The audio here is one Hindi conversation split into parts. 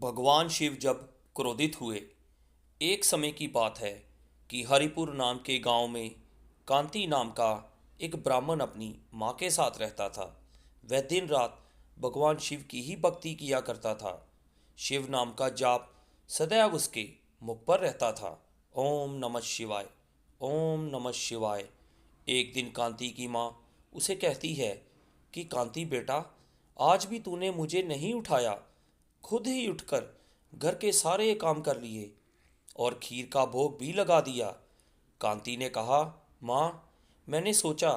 भगवान शिव जब क्रोधित हुए। एक समय की बात है कि हरिपुर नाम के गांव में कांति नाम का एक ब्राह्मण अपनी माँ के साथ रहता था। वह दिन रात भगवान शिव की ही भक्ति किया करता था। शिव नाम का जाप सदैव उसके मुख पर रहता था। ओम नमः शिवाय, ओम नमः शिवाय। एक दिन कांति की माँ उसे कहती है कि कांति बेटा, आज भी तूने मुझे नहीं उठाया। खुद ही उठकर घर के सारे काम कर लिए और खीर का भोग भी लगा दिया। कांति ने कहा, माँ, मैंने सोचा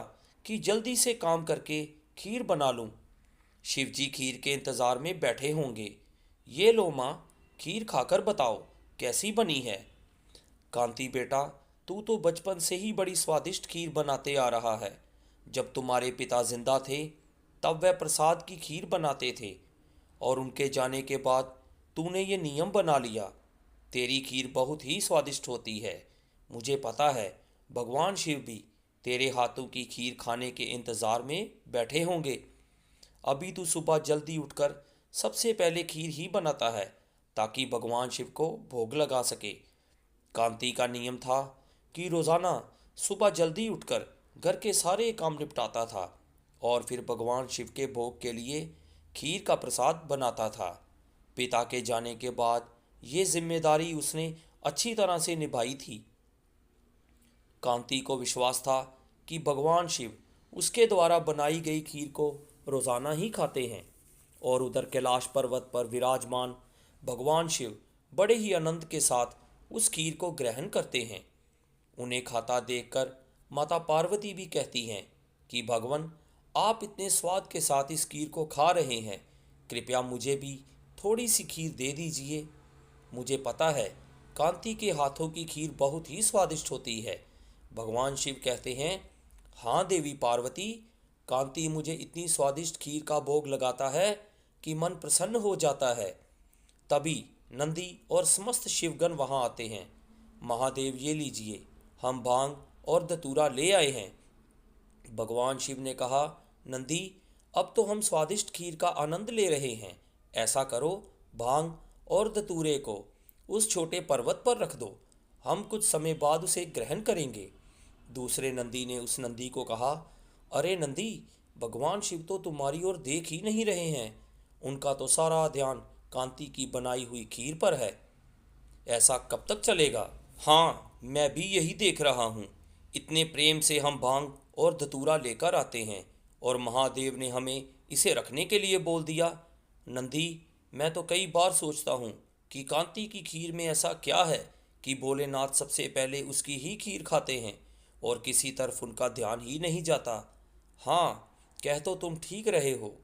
कि जल्दी से काम करके खीर बना लूं। शिवजी खीर के इंतजार में बैठे होंगे। ये लो माँ, खीर खाकर बताओ कैसी बनी है। कांति बेटा, तू तो बचपन से ही बड़ी स्वादिष्ट खीर बनाते आ रहा है। जब तुम्हारे पिता जिंदा थे तब वह प्रसाद की खीर बनाते थे और उनके जाने के बाद तूने ये नियम बना लिया। तेरी खीर बहुत ही स्वादिष्ट होती है। मुझे पता है भगवान शिव भी तेरे हाथों की खीर खाने के इंतज़ार में बैठे होंगे। अभी तू सुबह जल्दी उठकर सबसे पहले खीर ही बनाता है ताकि भगवान शिव को भोग लगा सके। कांति का नियम था कि रोज़ाना सुबह जल्दी उठकर घर के सारे काम निपटाता था और फिर भगवान शिव के भोग के लिए खीर का प्रसाद बनाता था। पिता के जाने के बाद ये जिम्मेदारी उसने अच्छी तरह से निभाई थी। कांति को विश्वास था कि भगवान शिव उसके द्वारा बनाई गई खीर को रोज़ाना ही खाते हैं। और उधर कैलाश पर्वत पर विराजमान भगवान शिव बड़े ही आनंद के साथ उस खीर को ग्रहण करते हैं। उन्हें खाता देखकर माता पार्वती भी कहती हैं कि भगवान, आप इतने स्वाद के साथ इस खीर को खा रहे हैं, कृपया मुझे भी थोड़ी सी खीर दे दीजिए। मुझे पता है कांति के हाथों की खीर बहुत ही स्वादिष्ट होती है। भगवान शिव कहते हैं, हाँ देवी पार्वती, कांति मुझे इतनी स्वादिष्ट खीर का भोग लगाता है कि मन प्रसन्न हो जाता है। तभी नंदी और समस्त शिवगण वहां आते हैं। महादेव, ये लीजिए, हम भांग और धतूरा ले आए हैं। भगवान शिव ने कहा, नंदी, अब तो हम स्वादिष्ट खीर का आनंद ले रहे हैं। ऐसा करो, भांग और धतूरे को उस छोटे पर्वत पर रख दो। हम कुछ समय बाद उसे ग्रहण करेंगे। दूसरे नंदी ने उस नंदी को कहा, अरे नंदी, भगवान शिव तो तुम्हारी ओर देख ही नहीं रहे हैं। उनका तो सारा ध्यान कांति की बनाई हुई खीर पर है। ऐसा कब तक चलेगा? हाँ, मैं भी यही देख रहा हूँ। इतने प्रेम से हम भांग और धतूरा लेकर आते हैं और महादेव ने हमें इसे रखने के लिए बोल दिया। नंदी, मैं तो कई बार सोचता हूँ कि कांति की खीर में ऐसा क्या है कि भोलेनाथ सबसे पहले उसकी ही खीर खाते हैं और किसी तरफ उनका ध्यान ही नहीं जाता। हाँ, कह तो तुम ठीक रहे हो।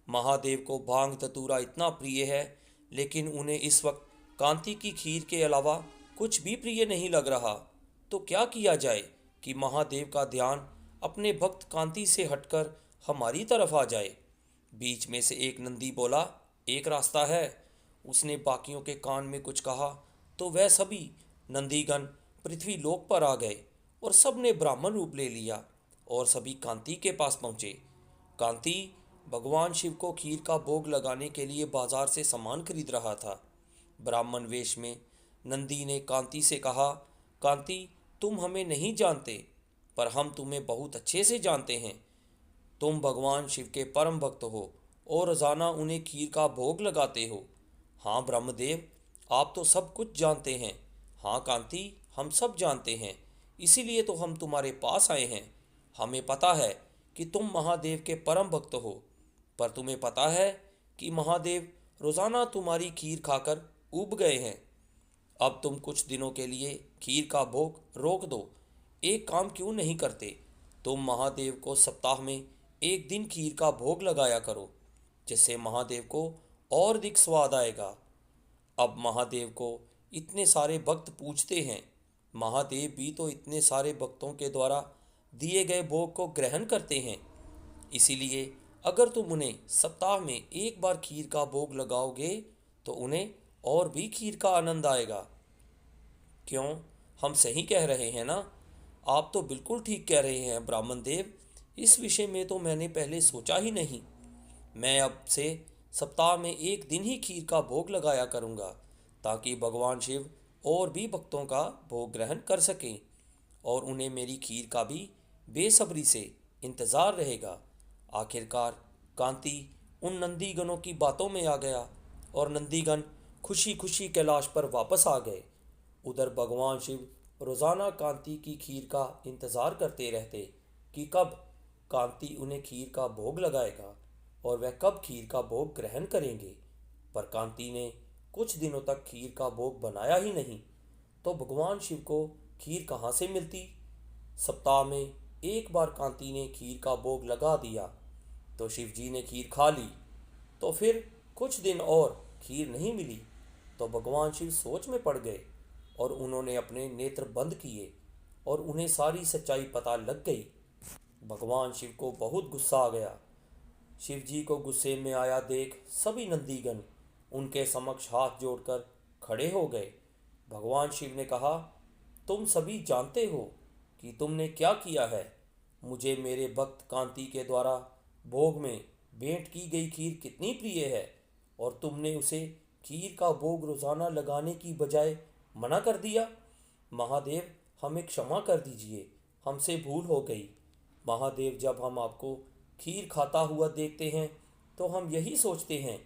महादेव को भांग धतूरा इतना प्रिय है, लेकिन उन्हें इस वक्त कांति की खीर के अलावा कुछ भी प्रिय नहीं लग रहा। तो क्या किया जाए कि महादेव का ध्यान अपने भक्त कांति से हटकर हमारी तरफ आ जाए? बीच में से एक नंदी बोला, एक रास्ता है। उसने बाकियों के कान में कुछ कहा तो वह सभी नंदीगण पृथ्वी लोक पर आ गए और सब ने ब्राह्मण रूप ले लिया और सभी कांति के पास पहुंचे। कांति भगवान शिव को खीर का भोग लगाने के लिए बाजार से सामान खरीद रहा था। ब्राह्मण वेश में नंदी ने कांति से कहा, कांति, तुम हमें नहीं जानते पर हम तुम्हें बहुत अच्छे से जानते हैं। तुम भगवान शिव के परम भक्त हो और रोजाना उन्हें खीर का भोग लगाते हो। हाँ ब्रह्मदेव, आप तो सब कुछ जानते हैं। हाँ कांति, हम सब जानते हैं, इसीलिए तो हम तुम्हारे पास आए हैं। हमें पता है कि तुम महादेव के परम भक्त हो, पर तुम्हें पता है कि महादेव रोजाना तुम्हारी खीर खाकर ऊब गए हैं। अब तुम कुछ दिनों के लिए खीर का भोग रोक दो। एक काम क्यों नहीं करते, तुम महादेव को सप्ताह में एक दिन खीर का भोग लगाया करो, जिससे महादेव को और अधिक स्वाद आएगा। अब महादेव को इतने सारे भक्त पूछते हैं। महादेव भी तो इतने सारे भक्तों के द्वारा दिए गए भोग को ग्रहण करते हैं। इसीलिए अगर तुम उन्हें सप्ताह में एक बार खीर का भोग लगाओगे तो उन्हें और भी खीर का आनंद आएगा। क्यों, हम सही कह रहे हैं ना? आप तो बिल्कुल ठीक कह रहे हैं ब्राह्मण देव। इस विषय में तो मैंने पहले सोचा ही नहीं। मैं अब से सप्ताह में एक दिन ही खीर का भोग लगाया करूँगा, ताकि भगवान शिव और भी भक्तों का भोग ग्रहण कर सकें और उन्हें मेरी खीर का भी बेसब्री से इंतज़ार रहेगा। आखिरकार कांति उन नंदीगणों की बातों में आ गया और नंदीगण खुशी खुशी कैलाश पर वापस आ गए। उधर भगवान शिव रोज़ाना कांति की खीर का इंतज़ार करते रहते कि कब कांति उन्हें खीर का भोग लगाएगा और वह कब खीर का भोग ग्रहण करेंगे। पर कांति ने कुछ दिनों तक खीर का भोग बनाया ही नहीं, तो भगवान शिव को खीर कहाँ से मिलती। सप्ताह में एक बार कांति ने खीर का भोग लगा दिया तो शिव जी ने खीर खा ली, तो फिर कुछ दिन और खीर नहीं मिली तो भगवान शिव सोच में पड़ गए और उन्होंने अपने नेत्र बंद किए और उन्हें सारी सच्चाई पता लग गई। भगवान शिव को बहुत गुस्सा आ गया। शिव जी को गुस्से में आया देख सभी नंदीगण उनके समक्ष हाथ जोड़कर खड़े हो गए। भगवान शिव ने कहा, तुम सभी जानते हो कि तुमने क्या किया है। मुझे मेरे भक्त कांति के द्वारा भोग में भेंट की गई खीर कितनी प्रिय है और तुमने उसे खीर का भोग रोजाना लगाने की बजाय मना कर दिया। महादेव, हमें क्षमा कर दीजिए, हमसे भूल हो गई। महादेव, जब हम आपको खीर खाता हुआ देखते हैं तो हम यही सोचते हैं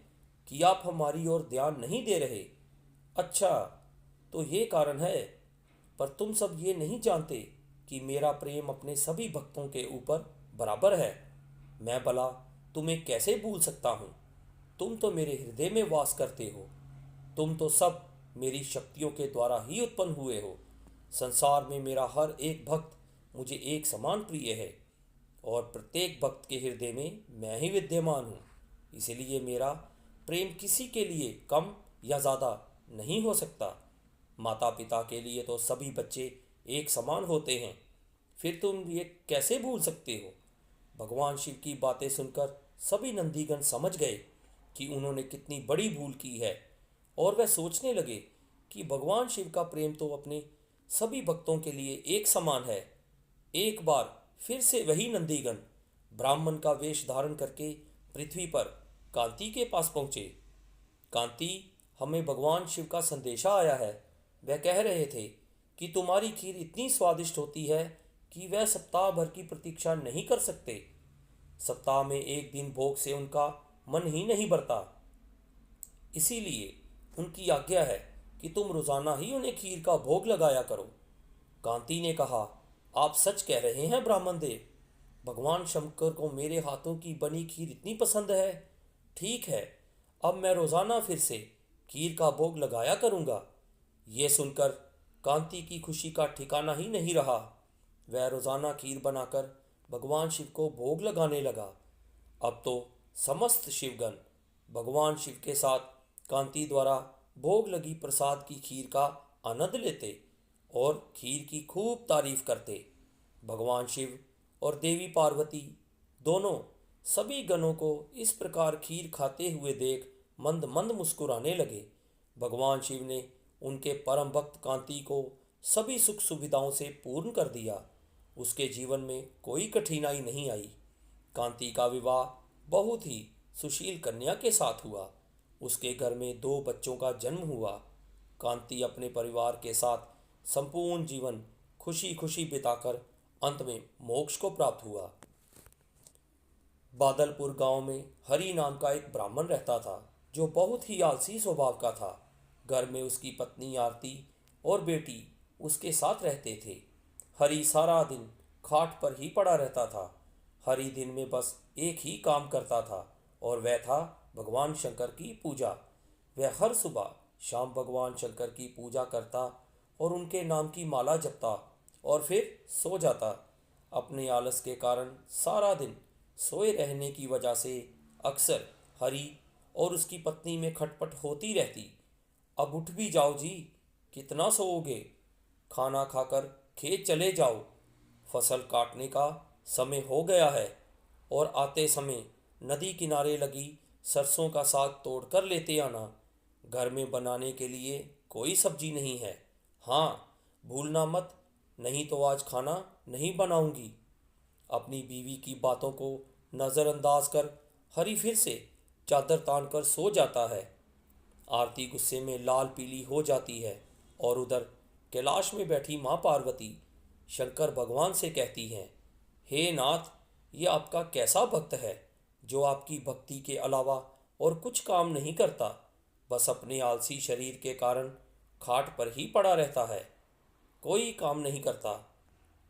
कि आप हमारी ओर ध्यान नहीं दे रहे। अच्छा, तो ये कारण है। पर तुम सब ये नहीं जानते कि मेरा प्रेम अपने सभी भक्तों के ऊपर बराबर है। मैं भला तुम्हें कैसे भूल सकता हूँ। तुम तो मेरे हृदय में वास करते हो। तुम तो सब मेरी शक्तियों के द्वारा ही उत्पन्न हुए हो। संसार में मेरा हर एक भक्त मुझे एक समान प्रिय है और प्रत्येक भक्त के हृदय में मैं ही विद्यमान हूँ। इसलिए मेरा प्रेम किसी के लिए कम या ज़्यादा नहीं हो सकता। माता पिता के लिए तो सभी बच्चे एक समान होते हैं। फिर तुम ये कैसे भूल सकते हो। भगवान शिव की बातें सुनकर सभी नंदीगण समझ गए कि उन्होंने कितनी बड़ी भूल की है और वह सोचने लगे कि भगवान शिव का प्रेम तो अपने सभी भक्तों के लिए एक समान है। एक बार फिर से वही नंदीगण ब्राह्मण का वेश धारण करके पृथ्वी पर कांति के पास पहुंचे। कांति, हमें भगवान शिव का संदेशा आया है। वह कह रहे थे कि तुम्हारी खीर इतनी स्वादिष्ट होती है कि वह सप्ताह भर की प्रतीक्षा नहीं कर सकते। सप्ताह में एक दिन भोग से उनका मन ही नहीं भरता। इसीलिए उनकी आज्ञा है कि तुम रोजाना ही उन्हें खीर का भोग लगाया करो। कांति ने कहा, आप सच कह रहे हैं ब्राह्मण देव। भगवान शंकर को मेरे हाथों की बनी खीर इतनी पसंद है। ठीक है, अब मैं रोजाना फिर से खीर का भोग लगाया करूंगा। ये सुनकर कांति की खुशी का ठिकाना ही नहीं रहा। वह रोजाना खीर बनाकर भगवान शिव को भोग लगाने लगा। अब तो समस्त शिवगण भगवान शिव के साथ कांति द्वारा भोग लगी प्रसाद की खीर का आनंद लेते और खीर की खूब तारीफ करते। भगवान शिव और देवी पार्वती दोनों सभी गणों को इस प्रकार खीर खाते हुए देख मंद मंद मुस्कुराने लगे। भगवान शिव ने उनके परम भक्त कांति को सभी सुख सुविधाओं से पूर्ण कर दिया। उसके जीवन में कोई कठिनाई नहीं आई। कांति का विवाह बहुत ही सुशील कन्या के साथ हुआ। उसके घर में 2 बच्चों का जन्म हुआ। कांति अपने परिवार के साथ संपूर्ण जीवन खुशी खुशी बिताकर अंत में मोक्ष को प्राप्त हुआ। बादलपुर गांव में हरि नाम का एक ब्राह्मण रहता था, जो बहुत ही आलसी स्वभाव का था। घर में उसकी पत्नी आरती और बेटी उसके साथ रहते थे। हरि सारा दिन खाट पर ही पड़ा रहता था। हरि दिन में बस एक ही काम करता था और वह था भगवान शंकर की पूजा। वह हर सुबह शाम भगवान शंकर की पूजा करता और उनके नाम की माला जपता और फिर सो जाता। अपने आलस के कारण सारा दिन सोए रहने की वजह से अक्सर हरि और उसकी पत्नी में खटपट होती रहती। अब उठ भी जाओ जी, कितना सोओगे। खाना खाकर खेत चले जाओ, फसल काटने का समय हो गया है। और आते समय नदी किनारे लगी सरसों का साग तोड़ कर लेते आना। घर में बनाने के लिए कोई सब्जी नहीं है। हाँ, भूलना मत, नहीं तो आज खाना नहीं बनाऊंगी। अपनी बीवी की बातों को नज़रअंदाज कर हरि फिर से चादर तान कर सो जाता है। आरती गुस्से में लाल पीली हो जाती है और उधर कैलाश में बैठी माँ पार्वती शंकर भगवान से कहती हैं, हे नाथ, ये आपका कैसा भक्त है जो आपकी भक्ति के अलावा और कुछ काम नहीं करता, बस अपने आलसी शरीर के कारण खाट पर ही पड़ा रहता है, कोई काम नहीं करता।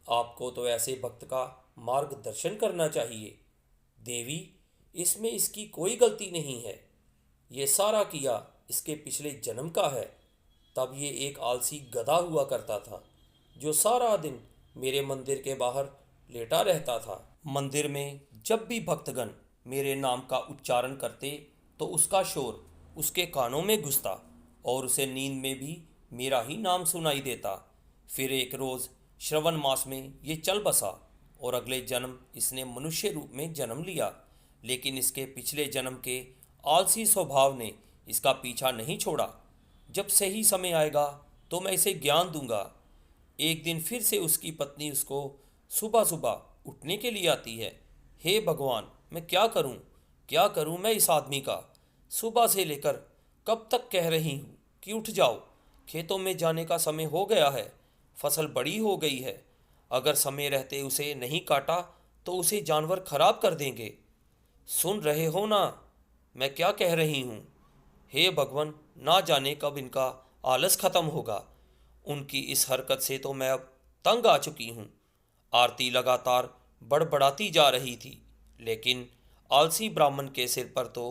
आपको तो ऐसे भक्त का मार्गदर्शन करना चाहिए। देवी, इसमें इसकी कोई गलती नहीं है। ये सारा किया इसके पिछले जन्म का है। तब ये एक आलसी गधा हुआ करता था जो सारा दिन मेरे मंदिर के बाहर लेटा रहता था। मंदिर में जब भी भक्तगण मेरे नाम का उच्चारण करते तो उसका शोर उसके कानों में घुसता और उसे नींद में भी मेरा ही नाम सुनाई देता। फिर एक रोज़ श्रवण मास में ये चल बसा और अगले जन्म इसने मनुष्य रूप में जन्म लिया, लेकिन इसके पिछले जन्म के आलसी स्वभाव ने इसका पीछा नहीं छोड़ा। जब सही समय आएगा तो मैं इसे ज्ञान दूंगा। एक दिन फिर से उसकी पत्नी उसको सुबह सुबह उठने के लिए आती है। हे भगवान, मैं क्या करूं मैं इस आदमी का? सुबह से लेकर कब तक कह रही हूं कि उठ जाओ, खेतों में जाने का समय हो गया है, फसल बड़ी हो गई है। अगर समय रहते उसे नहीं काटा तो उसे जानवर खराब कर देंगे। सुन रहे हो ना मैं क्या कह रही हूँ? हे भगवान, ना जाने कब इनका आलस खत्म होगा। उनकी इस हरकत से तो मैं अब तंग आ चुकी हूँ। आरती लगातार बड़बड़ाती जा रही थी, लेकिन आलसी ब्राह्मण के सिर पर तो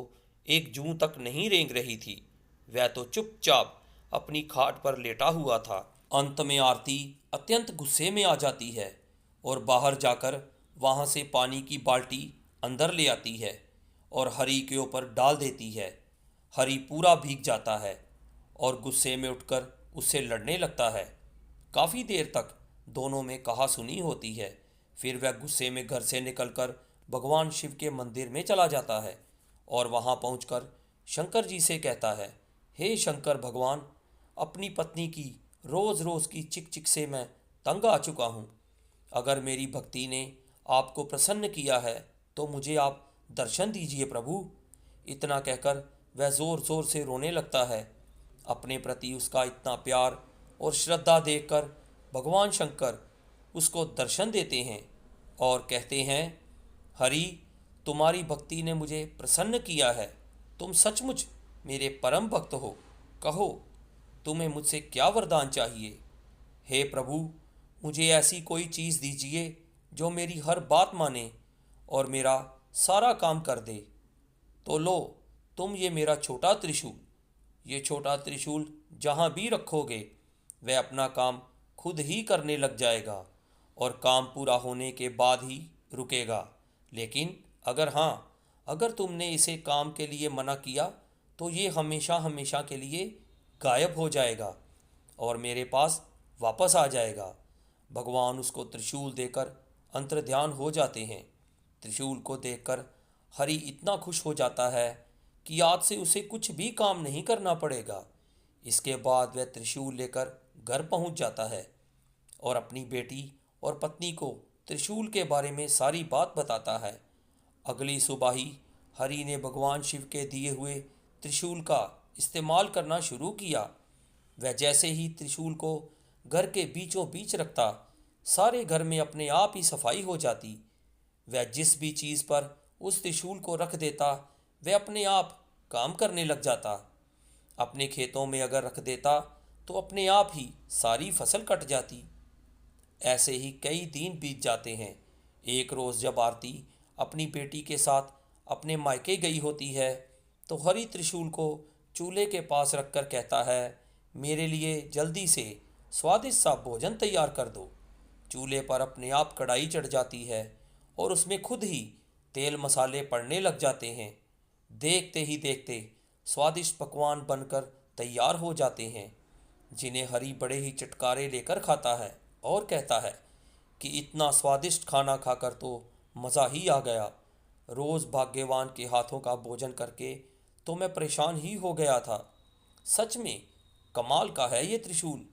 एक जूं तक नहीं रेंग रही थी। वह तो चुपचाप अपनी खाट पर लेटा हुआ था। अंत में आरती अत्यंत गुस्से में आ जाती है और बाहर जाकर वहां से पानी की बाल्टी अंदर ले आती है और हरि के ऊपर डाल देती है। हरि पूरा भीग जाता है और गुस्से में उठकर उससे लड़ने लगता है। काफ़ी देर तक दोनों में कहा सुनी होती है। फिर वह गुस्से में घर से निकलकर भगवान शिव के मंदिर में चला जाता है और वहां पहुंचकर शंकर जी से कहता है, हे शंकर भगवान, अपनी पत्नी की रोज़ रोज़ की चिक चिक से मैं तंग आ चुका हूँ। अगर मेरी भक्ति ने आपको प्रसन्न किया है तो मुझे आप दर्शन दीजिए प्रभु। इतना कहकर वह ज़ोर ज़ोर से रोने लगता है। अपने प्रति उसका इतना प्यार और श्रद्धा देखकर भगवान शंकर उसको दर्शन देते हैं और कहते हैं, हरि, तुम्हारी भक्ति ने मुझे प्रसन्न किया है। तुम सचमुच मेरे परम भक्त हो। कहो, तुम्हें मुझसे क्या वरदान चाहिए? हे प्रभु, मुझे ऐसी कोई चीज़ दीजिए जो मेरी हर बात माने और मेरा सारा काम कर दे। तो लो, तुम ये मेरा छोटा त्रिशूल। ये छोटा त्रिशूल जहाँ भी रखोगे वह अपना काम खुद ही करने लग जाएगा और काम पूरा होने के बाद ही रुकेगा। लेकिन अगर तुमने इसे काम के लिए मना किया तो ये हमेशा हमेशा के लिए गायब हो जाएगा और मेरे पास वापस आ जाएगा। भगवान उसको त्रिशूल देकर अंतर्ध्यान हो जाते हैं। त्रिशूल को देखकर हरि इतना खुश हो जाता है कि आज से उसे कुछ भी काम नहीं करना पड़ेगा। इसके बाद वह त्रिशूल लेकर घर पहुंच जाता है और अपनी बेटी और पत्नी को त्रिशूल के बारे में सारी बात बताता है। अगली सुबह ही हरि ने भगवान शिव के दिए हुए त्रिशूल का इस्तेमाल करना शुरू किया। वह जैसे ही त्रिशूल को घर के बीचों बीच रखता, सारे घर में अपने आप ही सफाई हो जाती। वह जिस भी चीज़ पर उस त्रिशूल को रख देता वह अपने आप काम करने लग जाता। अपने खेतों में अगर रख देता तो अपने आप ही सारी फसल कट जाती। ऐसे ही कई दिन बीत जाते हैं। एक रोज़ जब आरती अपनी बेटी के साथ अपने मायके गई होती है तो हरि त्रिशूल को चूल्हे के पास रखकर कहता है, मेरे लिए जल्दी से स्वादिष्ट सा भोजन तैयार कर दो। चूल्हे पर अपने आप कढ़ाई चढ़ जाती है और उसमें खुद ही तेल मसाले पड़ने लग जाते हैं। देखते ही देखते स्वादिष्ट पकवान बनकर तैयार हो जाते हैं, जिन्हें हरि बड़े ही चटकारे लेकर खाता है और कहता है कि इतना स्वादिष्ट खाना खाकर तो मज़ा ही आ गया। रोज़ भाग्यवान के हाथों का भोजन करके तो मैं परेशान ही हो गया था। सच में कमाल का है ये त्रिशूल।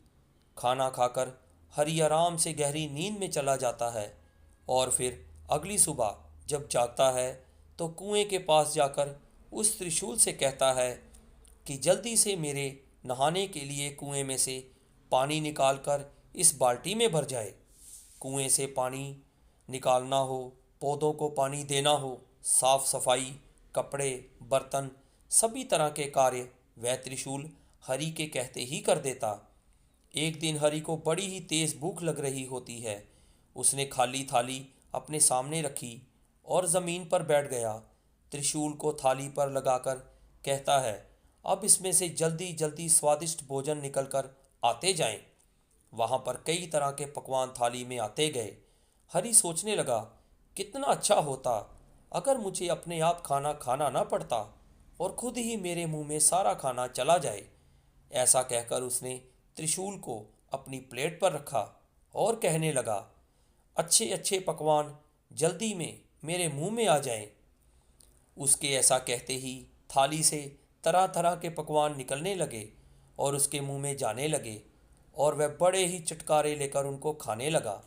खाना खाकर हरि आराम से गहरी नींद में चला जाता है और फिर अगली सुबह जब जागता है तो कुएं के पास जाकर उस त्रिशूल से कहता है कि जल्दी से मेरे नहाने के लिए कुएं में से पानी निकालकर इस बाल्टी में भर जाए। कुएं से पानी निकालना हो, पौधों को पानी देना हो, साफ सफाई, कपड़े, बर्तन, सभी तरह के कार्य वह त्रिशूल हरि के कहते ही कर देता। एक दिन हरि को बड़ी ही तेज भूख लग रही होती है। उसने खाली थाली अपने सामने रखी और जमीन पर बैठ गया। त्रिशूल को थाली पर लगाकर कहता है, अब इसमें से जल्दी जल्दी स्वादिष्ट भोजन निकलकर आते जाएं। वहां पर कई तरह के पकवान थाली में आते गए। हरि सोचने लगा, कितना अच्छा होता अगर मुझे अपने आप खाना खाना ना पड़ता और खुद ही मेरे मुंह में सारा खाना चला जाए। ऐसा कहकर उसने त्रिशूल को अपनी प्लेट पर रखा और कहने लगा, अच्छे अच्छे पकवान जल्दी में मेरे मुंह में आ जाएं। उसके ऐसा कहते ही थाली से तरह तरह के पकवान निकलने लगे और उसके मुंह में जाने लगे और वह बड़े ही चटकारे लेकर उनको खाने लगा।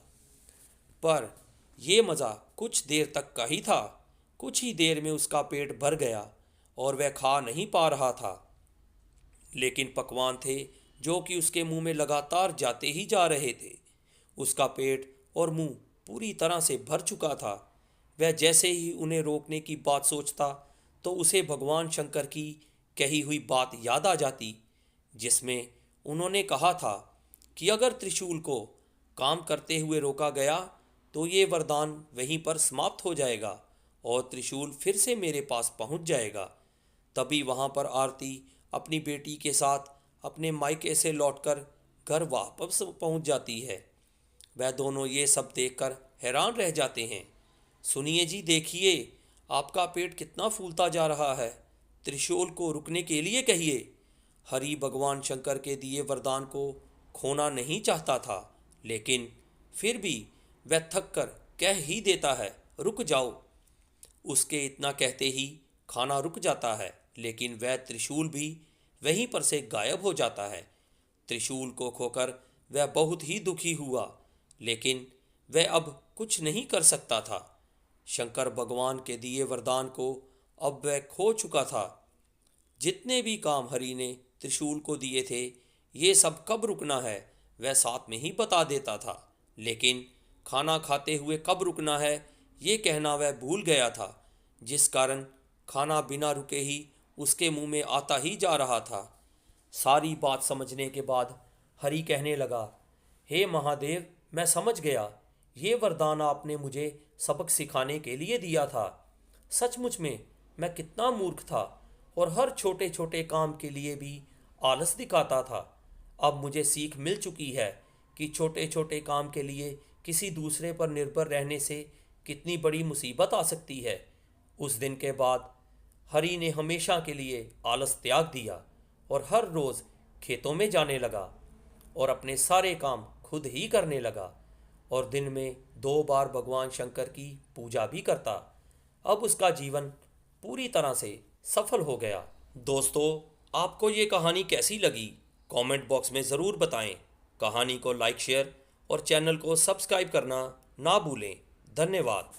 पर यह मज़ा कुछ देर तक का ही था। कुछ ही देर में उसका पेट भर गया और वह खा नहीं पा रहा था। लेकिन पकवान थे जो कि उसके मुंह में लगातार जाते ही जा रहे थे। उसका पेट और मुंह पूरी तरह से भर चुका था। वह जैसे ही उन्हें रोकने की बात सोचता तो उसे भगवान शंकर की कही हुई बात याद आ जाती, जिसमें उन्होंने कहा था कि अगर त्रिशूल को काम करते हुए रोका गया तो ये वरदान वहीं पर समाप्त हो जाएगा और त्रिशूल फिर से मेरे पास पहुंच जाएगा। तभी वहां पर आरती अपनी बेटी के साथ अपने मायके से लौटकर घर वापस पहुंच जाती है। वह दोनों ये सब देखकर हैरान रह जाते हैं। सुनिए जी, देखिए आपका पेट कितना फूलता जा रहा है, त्रिशूल को रुकने के लिए कहिए। हरि भगवान शंकर के दिए वरदान को खोना नहीं चाहता था, लेकिन फिर भी वह थक कर कह ही देता है, रुक जाओ। उसके इतना कहते ही खाना रुक जाता है, लेकिन वह त्रिशूल भी वहीं पर से गायब हो जाता है। त्रिशूल को खोकर वह बहुत ही दुखी हुआ, लेकिन वह अब कुछ नहीं कर सकता था। शंकर भगवान के दिए वरदान को अब वह खो चुका था। जितने भी काम हरि ने त्रिशूल को दिए थे, ये सब कब रुकना है वह साथ में ही बता देता था, लेकिन खाना खाते हुए कब रुकना है ये कहना वह भूल गया था, जिस कारण खाना बिना रुके ही उसके मुंह में आता ही जा रहा था। सारी बात समझने के बाद हरि कहने लगा, हे महादेव, मैं समझ गया, ये वरदान आपने मुझे सबक सिखाने के लिए दिया था। सचमुच में मैं कितना मूर्ख था और हर छोटे छोटे काम के लिए भी आलस दिखाता था। अब मुझे सीख मिल चुकी है कि छोटे छोटे काम के लिए किसी दूसरे पर निर्भर रहने से कितनी बड़ी मुसीबत आ सकती है। उस दिन के बाद हरि ने हमेशा के लिए आलस त्याग दिया और हर रोज़ खेतों में जाने लगा और अपने सारे काम खुद ही करने लगा और दिन में 2 बार भगवान शंकर की पूजा भी करता। अब उसका जीवन पूरी तरह से सफल हो गया। दोस्तों, आपको ये कहानी कैसी लगी? कमेंट बॉक्स में ज़रूर बताएं। कहानी को लाइक, शेयर और चैनल को सब्सक्राइब करना ना भूलें। धन्यवाद।